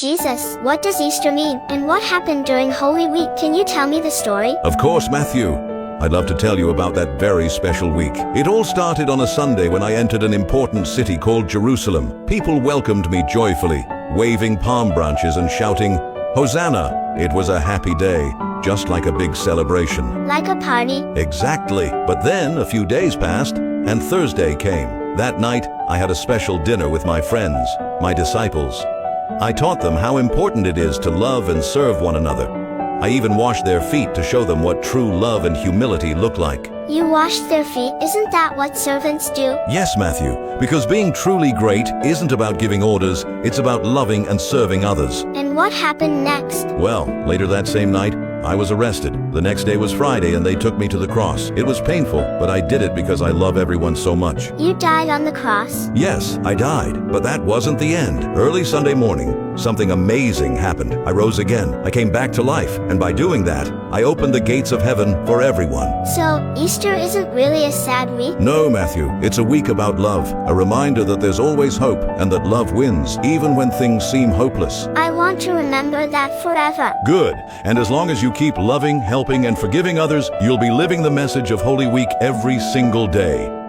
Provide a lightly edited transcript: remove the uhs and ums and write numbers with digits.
Jesus, what does Easter mean, and what happened during Holy Week? Can you tell me the story? Of course, Matthew. I'd love to tell you about that very special week. It all started on a Sunday when I entered an important city called Jerusalem. People welcomed me joyfully, waving palm branches and shouting, "Hosanna!" It was a happy day, just like a big celebration. Like a party? Exactly. But then a few days passed, and Thursday came. That night, I had a special dinner with my friends, my disciples. I taught them how important it is to love and serve one another. I even washed their feet to show them what true love and humility look like. You washed their feet? Isn't that what servants do? Yes, Matthew, because being truly great isn't about giving orders, it's about loving and serving others. And what happened next? Well, later that same night, I was arrested. The next day was Friday and they took me to the cross. It was painful, but I did it because I love everyone so much. You died on the cross? Yes, I died, but that wasn't the end. Early Sunday morning, something amazing happened. I rose again. I came back to life, and by doing that, I opened the gates of heaven for everyone. So, Easter isn't really a sad week? No, Matthew, it's a week about love, a reminder that there's always hope and that love wins, even when things seem hopeless. I want to remember that forever. Good, and as long as you keep loving, helping, and forgiving others, you'll be living the message of Holy Week every single day.